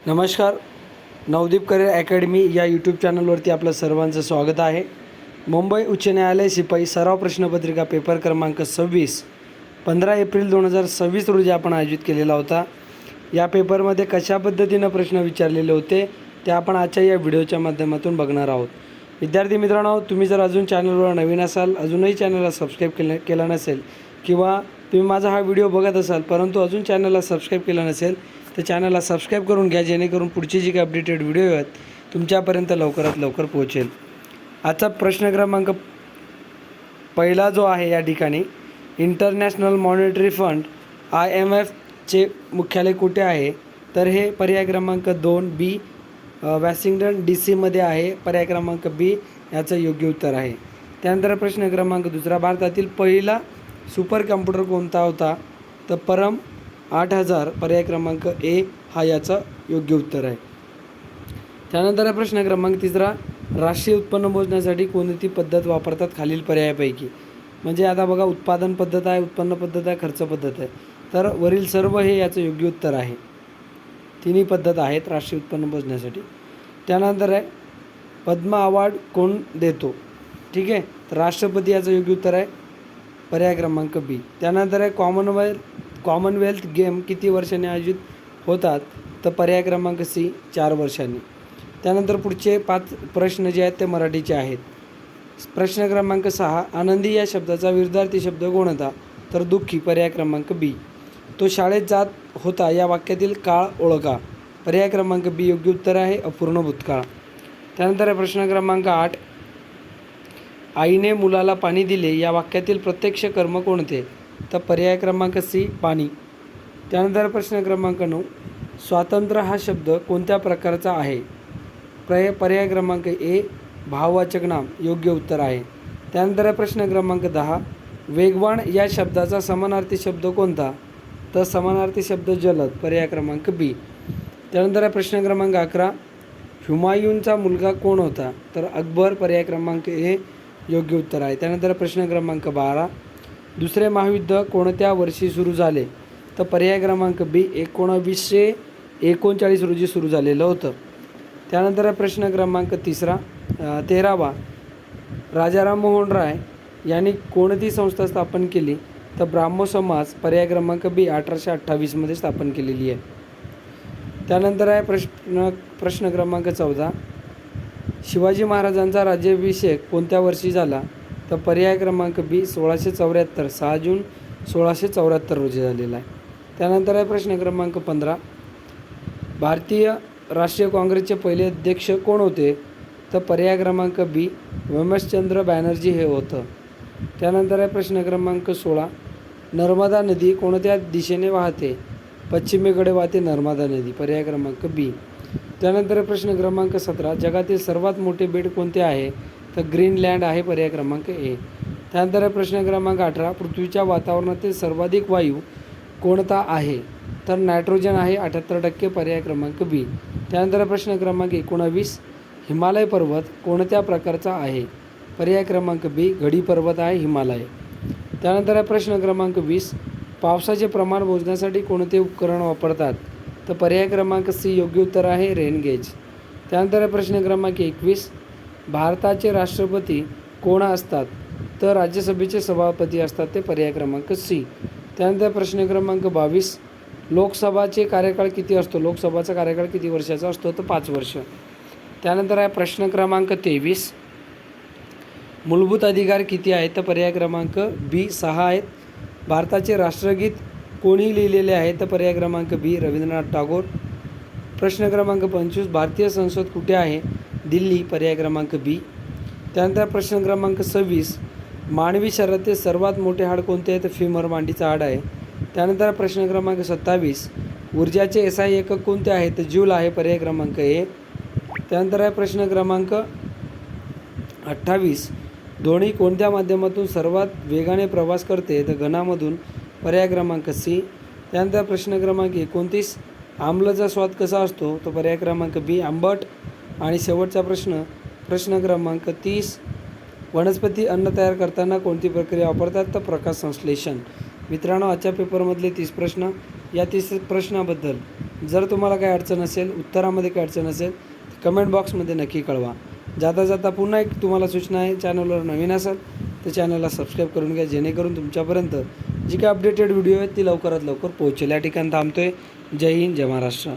नमस्कार. Navdeep career academy या YouTube चॅनलवरती आपलं सर्वांचं स्वागत आहे. मुंबई उच्च न्यायालय शिपाई सराव प्रश्नपत्रिका पेपर क्रमांक 26 15 एप्रिल 2026 रोजी आपण आयोजित केलेला होता. या पेपरमध्ये कशा पद्धतीनं प्रश्न विचारलेले होते ते आपण आजच्या या व्हिडिओच्या माध्यमातून बघणार आहोत. विद्यार्थी मित्रांनो, तुम्ही जर अजून चॅनलवर नवीन असाल, अजूनही चॅनलला सबस्क्राईब केला नसेल किंवा तुम्ही माझा हा व्हिडिओ बघत असाल परंतु अजून चॅनलला सबस्क्राईब केला नसेल तर चॅनलला सबस्क्राईब करून घ्या, जेणेकरून पुढची जी काही अपडेटेड व्हिडिओ आहेत तुमच्यापर्यंत लवकरात लवकर पोहोचेल. आजचा प्रश्न क्रमांक पहिला जो आहे या ठिकाणी, इंटरनॅशनल मॉनिटरी फंड IMFचे मुख्यालय कुठे आहे? तर हे पर्याय क्रमांक 2B वॉशिंग्टन DC मध्ये आहे. पर्याय क्रमांक B याचं योग्य उत्तर आहे. त्यानंतर प्रश्न क्रमांक दुसरा, भारतातील पहिला सुपर कम्प्युटर कोणता होता? तर परम 8000 पर्याय क्रमांक A हा याचा योग्य उत्तर आहे. त्यानंतर प्रश्न क्रमांक तिसरा, राष्ट्रीय उत्पन्न मोजण्यासाठी कोणती पद्धत वापरतात खालील पर्यायापैकी? म्हणजे आता बघा, उत्पादन पद्धत आहे, उत्पन्न पद्धत आहे, खर्च पद्धत आहे. तर वरील सर्व हे याचं योग्य उत्तर आहे. तिन्ही पद्धत आहेत राष्ट्रीय उत्पन्न मोजण्यासाठी. त्यानंतर आहे पद्म अवॉर्ड कोण देतो? ठीक आहे, तर राष्ट्रपती याचं योग्य उत्तर आहे. पर्याय क्रमांक B. त्यानंतर आहे कॉमनवेल्थ गेम किती वर्षांनी आयोजित होतात? तर पर्याय क्रमांक C 4 वर्षांनी. त्यानंतर पुढचे 5 प्रश्न जे आहेत ते मराठीचे आहेत. प्रश्न क्रमांक 6, आनंदी या शब्दाचा विरुद्धार्थी शब्द कोणता? तर दुःखी. पर्याय क्रमांक B. तो शाळेत जात होता या वाक्यातील काळ ओळखा. पर्याय क्रमांक B योग्य उत्तर आहे, अपूर्ण भूतकाळ. त्यानंतर प्रश्न क्रमांक 8, आईने मुलाला पाणी दिले या वाक्यातील प्रत्यक्ष कर्म कोणते? तर पर्याय क्रमांक C पाणी. त्यानंतर प्रश्न क्रमांक 9, स्वातंत्र्य हा शब्द कोणत्या प्रकारचा आहे? पर्याय क्रमांक A भाववाचक नाम योग्य उत्तर आहे. त्यानंतर प्रश्न क्रमांक 10, वेगवान या शब्दाचा समानार्थी शब्द कोणता? तर समानार्थी शब्द जलद. पर्याय क्रमांक B. त्यानंतर प्रश्न क्रमांक 11, हुमायूनचा मुलगा कोण होता? तर अकबर. पर्याय क्रमांक A योग्य उत्तर आहे. त्यानंतर प्रश्न क्रमांक 12, दुसरे महायुद्ध कोणत्या वर्षी सुरू झाले? तर पर्याय क्रमांक B 1939 रोजी सुरू झालेलं होतं. त्यानंतर प्रश्न क्रमांक 13, राजा राममोहन राय यांनी कोणती संस्था स्थापन केली? तर ब्राह्मो समाज. पर्याय क्रमांक B 1828 मध्ये स्थापन केलेली आहे. त्यानंतर आहे प्रश्न क्रमांक 14, शिवाजी महाराजांचा राज्याभिषेक कोणत्या वर्षी झाला? तर पर्याय क्रमांक B 1674 6 जून 1674 रोजी झालेला आहे. त्यानंतर आहे प्रश्न क्रमांक 15, भारतीय राष्ट्रीय काँग्रेसचे पहिले अध्यक्ष कोण होते? तर पर्याय क्रमांक B वमशचंद्र बॅनर्जी हे होतं. त्यानंतर आहे प्रश्न क्रमांक 16, नर्मदा नदी कोणत्या दिशेने वाहते? पश्चिमेकडे वाहते नर्मदा नदी. पर्याय क्रमांक B. त्यानंतर प्रश्न क्रमांक 17, जगातील सर्वात मोठे बेट कोणते आहे? तर ग्रीनलँड आहे. पर्याय क्रमांक A. त्यानंतर प्रश्न क्रमांक 18, पृथ्वीच्या वातावरणातील सर्वाधिक वायू कोणता आहे? तर नायट्रोजन आहे 78%. पर्याय क्रमांक B. त्यानंतर प्रश्न क्रमांक 19, हिमालय पर्वत कोणत्या प्रकारचा आहे? पर्याय क्रमांक B घडी पर्वत आहे हिमालय. त्यानंतर प्रश्न क्रमांक 20, पावसाचे प्रमाण मोजण्यासाठी कोणते उपकरण वापरतात? तर पर्याय क्रमांक C योग्य उत्तर आहे, रेन गेज. त्यानंतर प्रश्न क्रमांक 21, भारताचे राष्ट्रपती कोण असतात? तर राज्यसभेचे सभापती असतात, ते पर्याय क्रमांक C. त्यानंतर प्रश्न क्रमांक 22, लोकसभाचे कार्यकाळ किती असतो? लोकसभाचा कार्यकाळ किती वर्षाचा असतो? तर 5 वर्ष. त्यानंतर आहे प्रश्न क्रमांक 23, मूलभूत अधिकार किती आहेत? तर पर्याय क्रमांक B 6 आहेत. भारताचे राष्ट्रगीत कोणी लिहिलेले आहे? तर पर्याय क्रमांक B रवींद्रनाथ टागोर. प्रश्न क्रमांक 25, भारतीय संसद कुठे आहे? दिल्ली. पर्याय क्रमांक B. त्यानंतर प्रश्न क्रमांक 26, मानवी शरीरातील सर्वात मोठे हाड कोणते आहे? तर फिमर मांडीचं हाड आहे. त्यानंतर प्रश्न क्रमांक 27, ऊर्जाचे SI एकक कोणते आहे? तर जूल आहे. पर्याय क्रमांक A. त्यानंतर प्रश्न क्रमांक 28, ध्वनी कोणत्या माध्यमातून सर्वात वेगाने प्रवास करते? तर घनामधून. पर्याय क्रमांक C. त्यानंतर प्रश्न क्रमांक 29, आम्लचा स्वाद कसा असतो? तर पर्याय क्रमांक B आंबट. आणि शेवटचा प्रश्न क्रमांक 30, वनस्पती अन्न तयार करताना कोणती प्रक्रिया वापरतात? तर प्रकाश संश्लेषण. मित्रांनो, आजच्या पेपरमधले 30 प्रश्न, या 30 प्रश्नाबद्दल जर तुम्हाला काही अडचण असेल, उत्तरामध्ये काही अडचण असेल तर कमेंट बॉक्समध्ये नक्की कळवा. जाता जाता पुन्हा एक तुम्हाला सूचना आहे, चॅनलवर नवीन असाल तर चॅनलला सबस्क्राईब करून घ्या, जेणेकरून तुमच्यापर्यंत जी काही अपडेटेड व्हिडिओ आहेत ती लवकरात लवकर पोहोचेल. या ठिकाणी थांबतो आहे. जय हिंद, जय महाराष्ट्र.